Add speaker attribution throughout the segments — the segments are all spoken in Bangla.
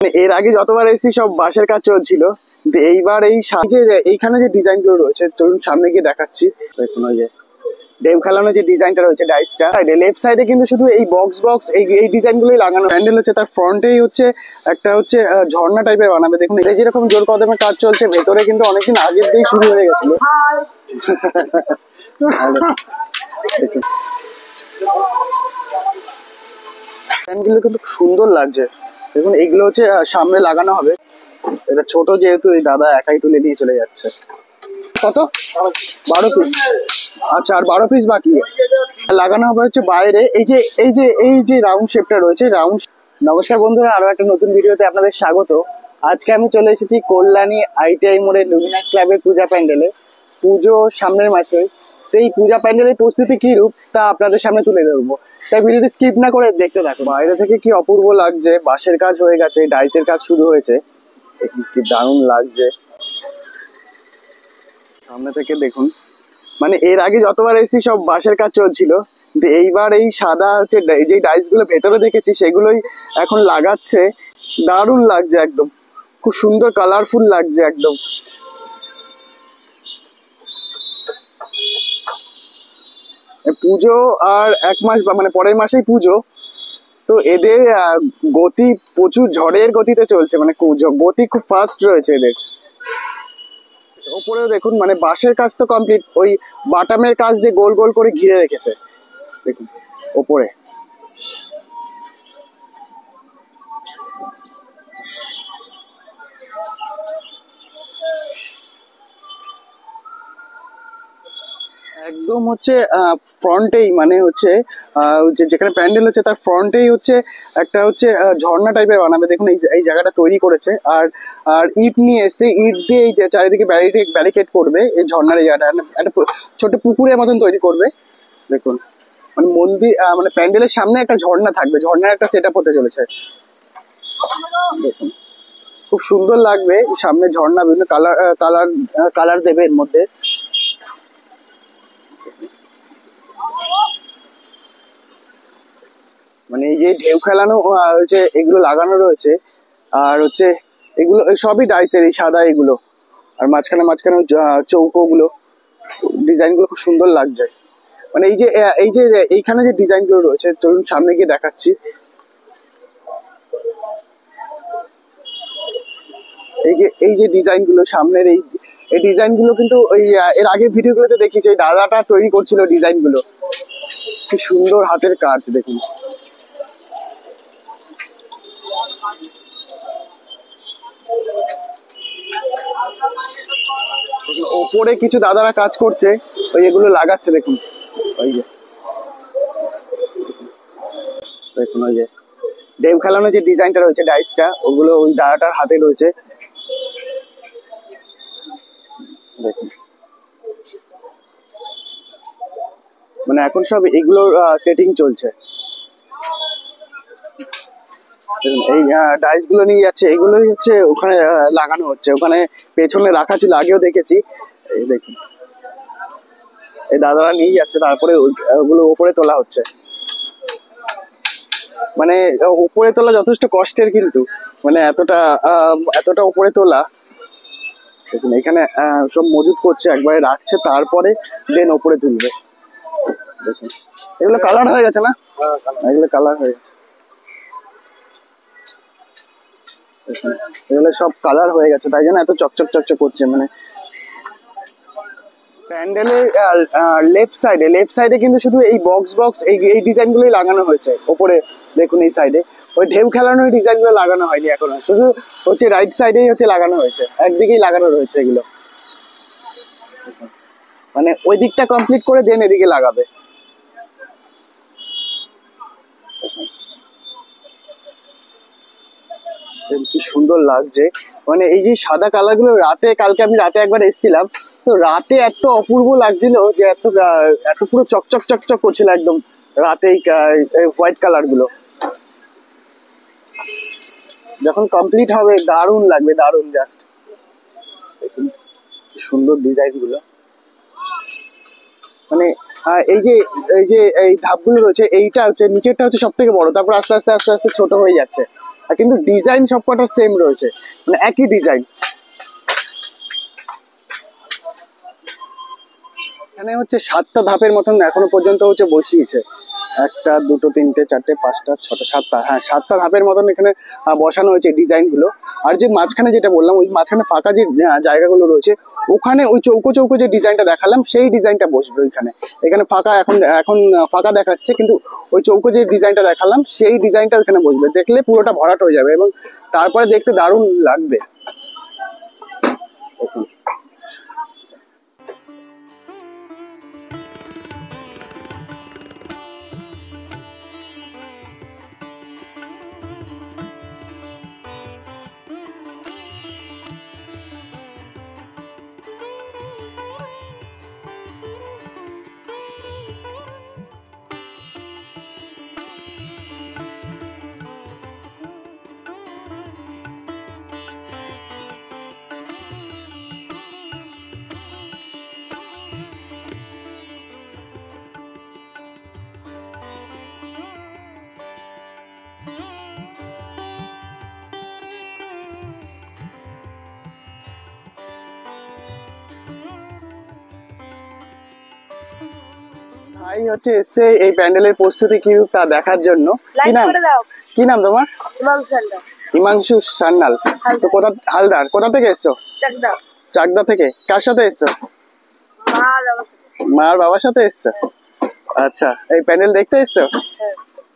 Speaker 1: এর আগে যতবার এসেছি সব বাঁশের কাজ চলছিল, কিন্তু এইবার এইখানে যে ডিজাইন গুলো রয়েছে, চলুন সামনে গিয়ে দেখাচ্ছি। দেখুন ওই যে ডেভ খেলানো যে ডিজাইনটা রয়েছে ডাইসটা, লেফট সাইডে কিন্তু শুধু এই বক্স এই ডিজাইন গুলোই লাগানো। প্যান্ডেল হচ্ছে তার ফ্রন্টেই হচ্ছে একটা হচ্ছে ঝর্ণা টাইপের বানাবে। দেখুন এটা যেরকম জোর কদমে কাজ চলছে, ভেতরে কিন্তু অনেকদিন আগের দিয়েই শুরু হয়ে গেছিল। গুলো কিন্তু সুন্দর লাগছে। দেখুন এইগুলো হচ্ছে সামনে লাগানো হবে। এটা ছোট যেহেতু এই দাদা একাই তুলে নিয়ে চলে যাচ্ছে। কত? 12 পিস। আচ্ছা, আর 12 পিস বাকি লাগানো হবে হচ্ছে বাইরে। এই যে রাউন্ড শেপটা রয়েছে, রাউন্ড। নমস্কার বন্ধুরা, আরো একটা নতুন ভিডিওতে আপনাদের স্বাগত। আজকে আমি চলে এসেছি কল্যাণী আইটিআই মোড়ে লুমিনাস ক্লাবের পূজা প্যান্ডেলে। পুজো সামনের মাসে, তো এই পূজা প্যান্ডেলের প্রস্তুতি কি রূপ তা আপনাদের সামনে তুলে ধরবো। তাই ভিডিওটি স্কিপ না করে দেখতে থাকুন। বাইরে থেকে কি অপূর্ব লাগছে, বাঁশের কাজ হয়ে গেছে, ডাইসের কাজ শুরু হয়েছে, কি দারুণ লাগছে। সামনে থেকে দেখুন, মানে এর আগে যতবার এসেছি সব বাঁশের কাজ চলছিল, কিন্তু এইবার এই সাদা হচ্ছে যে ডাইস গুলো ভেতরে দেখেছি সেগুলোই এখন লাগাচ্ছে। দারুণ লাগছে, একদম খুব সুন্দর কালারফুল লাগছে একদম। পুজো আর 1 মাস, মানে পরের মাসেই পুজো। তো এদের গতি প্রচুর ঝড়ের গতিতে চলছে, মানে গতি খুব ফাস্ট রয়েছে এদের। ওপরেও দেখুন, মানে বাঁশের কাজ তো কমপ্লিট, ওই বাটামের কাজ দিয়ে গোল গোল করে ঘিরে রেখেছে। দেখুন ওপরে একদম হচ্ছে ফ্রন্টেই, মানে হচ্ছে যেখানে প্যান্ডেল হচ্ছে তার ফ্রন্টেই হচ্ছে একটা হচ্ছে ঝর্ণা টাইপের বানাবে। দেখুন এই জায়গাটা তৈরি করেছে, আর আর ইট নিয়ে এসে ইট দিয়ে এই যে চারিদিকে ব্যারিকেড করবে। এই ঝর্ণার এই জায়গাটা একটা ছোট পুকুরের মতন তৈরি করবে। দেখুন, মানে মন্দির, মানে প্যান্ডেলের সামনে একটা ঝর্ণা থাকবে, ঝর্ণার একটা সেট আপ হতে চলেছে। দেখুন খুব সুন্দর লাগবে, সামনে ঝর্ণা, বিভিন্ন কালার কালার কালার দেবে এর মধ্যে। মানে এই যে ঢেউ খেলানো হচ্ছে, এগুলো লাগানো রয়েছে, আর হচ্ছে এগুলো সবই ডাইসের, এই সাদা এগুলো, আর মাঝখানে মাঝখানে চৌকো গুলো, ডিজাইন গুলো খুব সুন্দর লাগছে। মানে এই যে এইখানে যে ডিজাইন গুলো রয়েছে, চলুন সামনে গিয়ে দেখাচ্ছি। এই যে ডিজাইন গুলো সামনের, এই ডিজাইন গুলো কিন্তু ওই এর আগের ভিডিও গুলোতে দেখিয়েছি, ওই দাদাটা তৈরি করছিল ডিজাইন গুলো। কি সুন্দর হাতের কাজ দেখুন। ওপরে কিছু দাদারা কাজ করছে, ওই এগুলো লাগাচ্ছে। দেখুন ওই যে দেখুন ওই যে ডেভ খেলানো যে ডিজাইনটা রয়েছে ডাইসটা, ওগুলো ওই দাদাটার হাতে রয়েছে। দেখুন মানে এখন সব এগুলোর সেটিং চলছে। এই ডাইস গুলো নিয়ে যাচ্ছে, এগুলোই হচ্ছে ওখানে লাগানো হচ্ছে। ওখানে পেছনে রাখা ছিল, আগেও দেখেছি। এই দেখুন এই দাদারা নিয়ে যাচ্ছে, তারপরে ওগুলো উপরে তোলা হচ্ছে। মানে উপরে তোলা যথেষ্ট কষ্টের, কিন্তু মানে এতটা উপরে তোলা। দেখুন এখানে সব মজুত করছে, একবারে রাখছে, তারপরে দেন উপরে তুলবে। দেখুন এগুলো কালার হয়ে গেছে না, এগুলো কালার হয়ে গেছে। এগুলো সব কালার হয়ে গেছে, তাই জন্য এত চকচক চকচক করছে। মানে প্যান্ডেলের লেফট সাইডে কিন্তু শুধু এই বক্স এই ডিজাইন গুলোই লাগানো হয়েছে ওপরে। দেখুন এই সাইডে ওই ঢেউ খেলানোর ডিজাইন গুলো লাগানো হয়নি এখনো, শুধু হচ্ছে রাইট সাইডেই হচ্ছে লাগানো হয়েছে, একদিকেই লাগানো রয়েছে এগুলো। মানে ওই দিকটা কমপ্লিট করে দেন এদিকে লাগাবে। কি সুন্দর লাগছে। মানে এই যে সাদা কালার গুলো কালকে আমি রাতে একবার এসেছিলাম, তো রাতে এত অপূর্ব লাগছিল যে এত পুরো চকচক চকচক করছিল একদম রাতে, হোয়াইট কালার গুলো যখন কমপ্লিট হবে দারুণ লাগবে, দারুণ জাস্ট। দেখুন কি সুন্দর ডিজাইন গুলো। মানে এই যে এই ধাপগুলো রয়েছে, এইটা হচ্ছে নিচেরটা হচ্ছে সব থেকে বড়, তারপর আস্তে আস্তে ছোট হয়ে যাচ্ছে। আর কিন্তু ডিজাইন সবকটা সেম রয়েছে, মানে একই ডিজাইন। এখানে হচ্ছে 7টা ধাপের মতন এখনো পর্যন্ত হচ্ছে বসিয়েছে। 1টা 2টো 3টে 4টে 5টা 6টা 7টা, হ্যাঁ 7টা ধাপের মতন এখানে বসানো হয়েছে ডিজাইন গুলো। আর যে মাঝখানে যেটা বললাম, ওই মাঝখানে ফাঁকা যে জায়গাগুলো রয়েছে, ওখানে ওই চৌকো চৌকো যে ডিজাইনটা দেখালাম সেই ডিজাইনটা বসবে ওইখানে। এখানে ফাঁকা এখন এখন ফাঁকা দেখাচ্ছে, কিন্তু ওই চৌকো যে ডিজাইনটা দেখালাম সেই ডিজাইনটা ওইখানে বসবে। দেখলে পুরোটা ভরাট হয়ে যাবে এবং তারপরে দেখতে দারুণ লাগবে। দেখুন ভাই হচ্ছে এসছে এই প্যান্ডেলের প্রস্তুতি কি তা দেখার জন্য। কি নাম, কি নাম তোমার? হিমাংশু সান্যাল। তো কোথা, হালদার, কোথা থেকে এসছো? চাকদা থেকে। কার সাথে এসছো? মার বাবার সাথে এসছো? আচ্ছা, এই প্যান্ডেল দেখতে এসছো?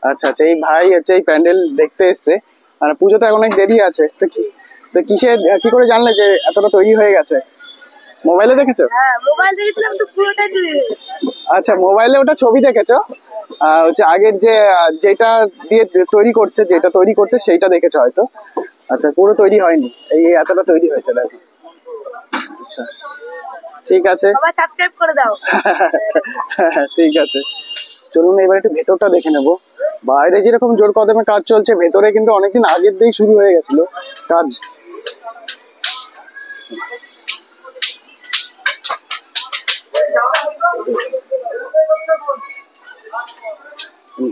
Speaker 1: আচ্ছা আচ্ছা, এই ভাই হচ্ছে এই প্যান্ডেল দেখতে এসছে। মানে পুজো তো এখন অনেক দেরি আছে, তো কিসে কি করে জানলে যে এতটা তৈরি হয়ে গেছে? মোবাইলে দেখেছো?
Speaker 2: মোবাইল দেখেছিলাম তো পুরোটাই তৈরি হয়ে গেছে।
Speaker 1: আচ্ছা, মোবাইলে ওটা ছবি দেখেছো? হচ্ছে আগের যে যেটা দিয়ে তৈরি করছে, যেটা তৈরি করছে সেইটা দেখেছো হয়তো। আচ্ছা, পুরো তৈরি হয়নি, এই এতটা তৈরি হয়েছে দেখো। আচ্ছা ঠিক আছে,
Speaker 2: সবাই সাবস্ক্রাইব করে দাও।
Speaker 1: ঠিক আছে, চলুন এবার একটু ভেতরটা দেখে নেবো। বাইরে যেরকম জোর কদমে কাজ চলছে, ভেতরে কিন্তু অনেকদিন আগের দিয়েই শুরু হয়ে গেছিল কাজ।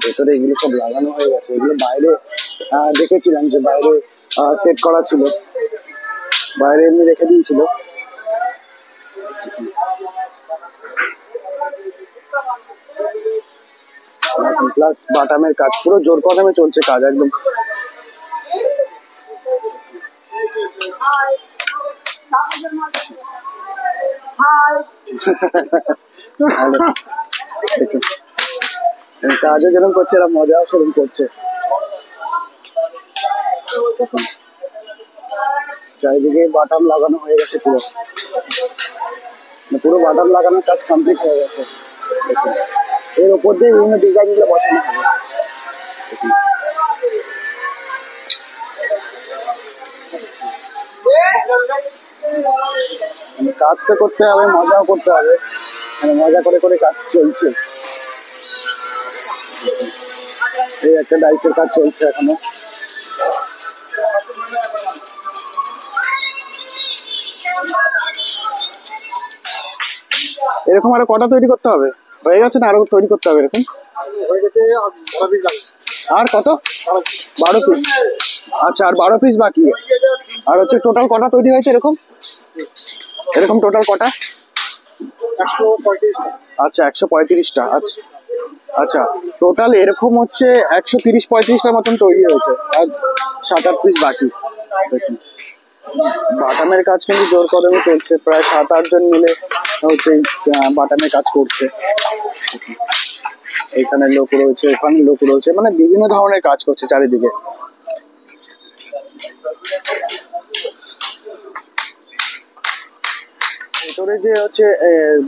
Speaker 1: ভেতরে এগুলো সব লাগানো হয়ে গেছে, এগুলো বাইরে দেখেছিলাম যে বাইরে সেট করা ছিল, বাইরে এমনি রেখে দিয়েছিল। প্লাস বাটামের কাজ পুরো জোর কদমে চলছে কাজ একদম। কাজও যেরকম করছে, এরা মজাও সেরকম করছে। চারিদিকে বাটাম লাগানো হয়ে গেছে, পুরো পুরো বাটাম লাগানোর কাজ কমপ্লিট হয়ে গেছে। এর উপর দিয়ে বিভিন্ন ডিজাইন গুলো বসানো হবে। কাজটা করতে হবে, মজাও করতে হবে, মানে মজা করে করে কাজ চলছে। এই একটা ডাইসের কাজ চলছে এখনো। এরকম আরো কটা তৈরি করতে হবে? হয়ে গেছে না আরো তৈরি করতে হবে? এরকম হয়ে গেছে, আর কত? 12 পিস। আচ্ছা, আর 12 পিস বাকি। আর হচ্ছে টোটাল কটা তৈরি হয়েছে এরকম? এরকম টোটাল কটা? 135টা। আচ্ছা, 135টা। আচ্ছা আচ্ছা, টোটাল এরকম হচ্ছে 130-35টার মতন তৈরি হয়েছে, আর 7-8 পিস বাকি। দেখুন বাটামের কাজ কিন্তু জোর কদমে চলছে, প্রায় 7-8 জন মিলে হচ্ছে বাটামের কাজ করছে। এখানে লোক রয়েছে, ওখানে লোক রয়েছে, মানে বিভিন্ন ধরনের কাজ করছে চারিদিকে। ভেতরে যে হচ্ছে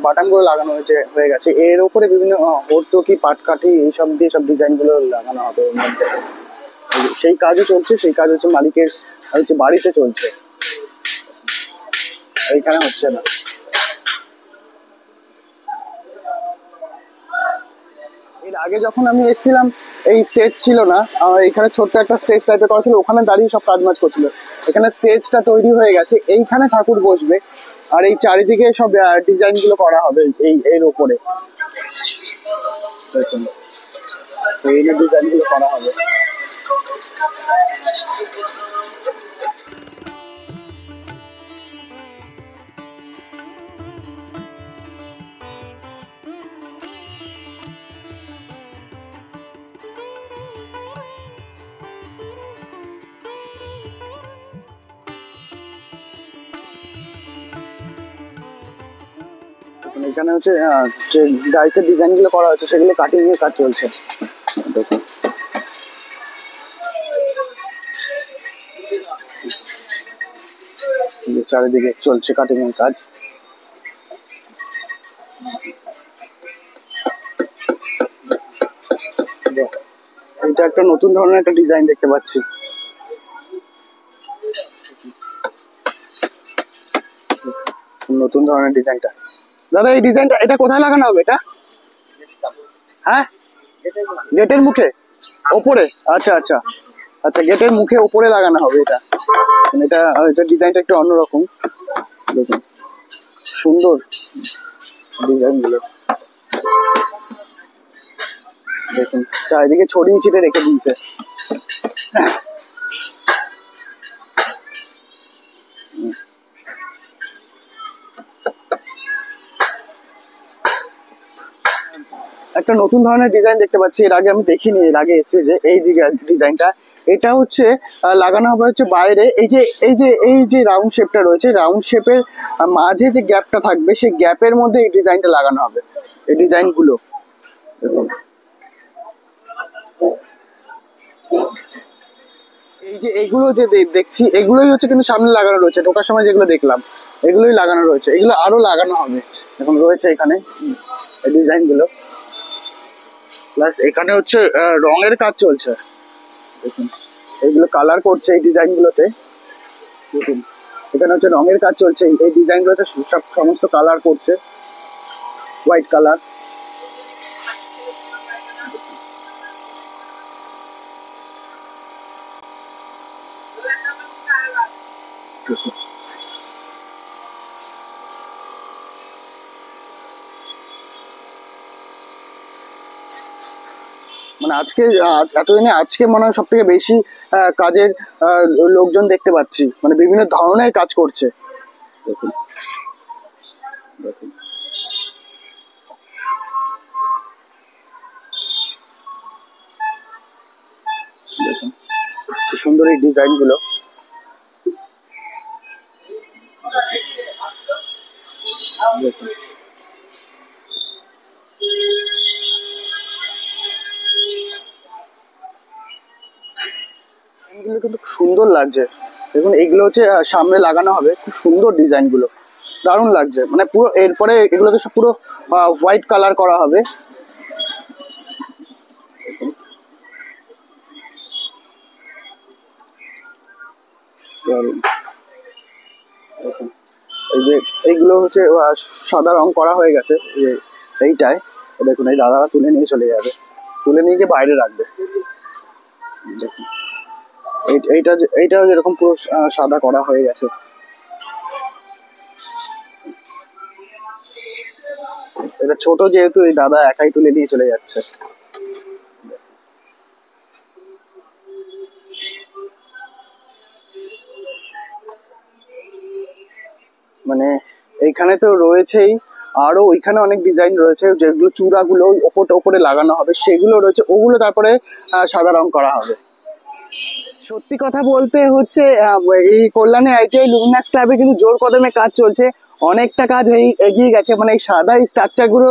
Speaker 1: বাটাম গুলো লাগানো হয়ে গেছে, এর উপরে বিভিন্ন হর্তুকি পাটকাঠি এইসব দিয়ে সব ডিজাইন গুলো লাগানো হবে এর মধ্যে। সেই কাজও চলছে, সেই কাজ হচ্ছে মালিকের হচ্ছে বাড়িতে চলছে, এইখানে হচ্ছে না। এর আগে যখন আমি এসেছিলাম এই স্টেজ ছিল না, এখানে ছোট্ট একটা স্টেজ টাইপের করা ছিল, ওখানে দাঁড়িয়ে সব কাজ মাজ করছিল। এখানে স্টেজটা তৈরি হয়ে গেছে, এইখানে ঠাকুর বসবে, আর এই চারিদিকে সব ডিজাইন গুলো করা হবে এই এর উপরে। দেখুন এই ডিজাইন গুলো করা হবে। এখানে হচ্ছে যে ডাইসের ডিজাইন গুলো করা হচ্ছে সেগুলো কাটিং এর কাজ চলছে। দেখুন চারিদিকে চলছে কাটিং এর কাজ। এটা একটা নতুন ধরনের একটা ডিজাইন দেখতে পাচ্ছি। নতুন ধরনের ডিজাইনটা দাদা, এই ডিজাইনটা এটা কোথায় লাগানো হবে? এটা হ্যাঁ গেটের মুখে ওপরে? আচ্ছা আচ্ছা আচ্ছা, গেটের মুখে ওপরে লাগানো হবে এটা। এটা এটা ডিজাইনটা একটু অন্যরকম। দেখুন সুন্দর ডিজাইন গুলো, দেখুন চারিদিকে ছড়িয়ে ছিটে রেখে দিয়েছে। একটা নতুন ধরনের ডিজাইন দেখতে পাচ্ছি, এর আগে আমি দেখিনি। এর আগে এসে যে এই যে ডিজাইনটা, এটা হচ্ছে লাগানো হবে হচ্ছে বাইরে। এই যে রাউন্ড শেপটা রয়েছে, রাউন্ড শেপের মাঝে যে গ্যাপটা থাকবে সেই গ্যাপের মধ্যে এই ডিজাইনটা লাগানো হবে। এই ডিজাইন গুলো দেখুন, এই যে এগুলো যে দেখছি এগুলোই হচ্ছে কিন্তু সামনে লাগানো রয়েছে। ঢোকার সময় যেগুলো দেখলাম এগুলোই লাগানো রয়েছে, এগুলো আরো লাগানো হবে। এখন রয়েছে এখানে এই ডিজাইন গুলো, প্লাস এখানে হচ্ছে রঙের কাজ চলছে। দেখুন এইগুলো কালার করছে এই ডিজাইন গুলোতে। দেখুন এখানে হচ্ছে রঙের কাজ চলছে, এই ডিজাইন গুলোতে সব সমস্ত কালার করছে, হোয়াইট কালার। মানে আজকে এতদিনে আজকে মনে হয় সব থেকে বেশি কাজের লোকজন দেখতে পাচ্ছি, মানে বিভিন্ন ধরনের কাজ করছে। দেখুন দেখুন দেখুন কি সুন্দর এই ডিজাইন গুলো। দেখুন এগুলো কিন্তু খুব সুন্দর লাগছে। দেখুন এইগুলো হচ্ছে সামনে লাগানো হবে, খুব সুন্দর ডিজাইন গুলো, দারুণ লাগছে। মানে পুরো এরপরে এগুলোকে সব পুরো হোয়াইট কালার করা হবে। দেখুন এই যে এইগুলো হচ্ছে সাদা রং করা হয়ে গেছে এইটায়। দেখুন এই দাদারা তুলে নিয়ে চলে যাবে, তুলে নিয়ে গিয়ে বাইরে রাখবে। দেখুন এইটাও যেরকম পুরো সাদা করা হয়ে গেছে। এটা ছোট যেহেতু এই দাদা একাই তুলে নিয়ে চলে যাচ্ছে। মানে এইখানে তো রয়েছেই, আরো ওইখানে অনেক ডিজাইন রয়েছে যেগুলো চূড়াগুলো ওপরে লাগানো হবে, সেগুলো রয়েছে, ওগুলো তারপরে সাদা রং করা হবে। সত্যি কথা বলতে হচ্ছে এই কল্যাণী ITI লুমিনাস ক্লাবে কিন্তু জোর কদমে কাজ চলছে, অনেকটা কাজ এগিয়ে গেছে। মানে এই সাদা স্ট্রাকচার গুলো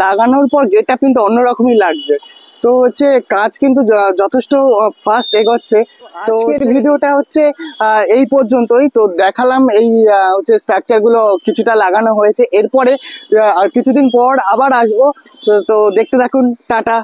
Speaker 1: লাগানোর পর গেটটা কিন্তু অন্যরকমই লাগছে। তো হচ্ছে কাজ কিন্তু যথেষ্ট ফাস্ট এগোচ্ছে। তো আজকের ভিডিওটা হচ্ছে এই পর্যন্তই। তো দেখালাম এই হচ্ছে স্ট্রাকচার গুলো কিছুটা লাগানো হয়েছে, এরপরে কিছুদিন পর আবার আসবো। তো দেখতে থাকুন, টাটা।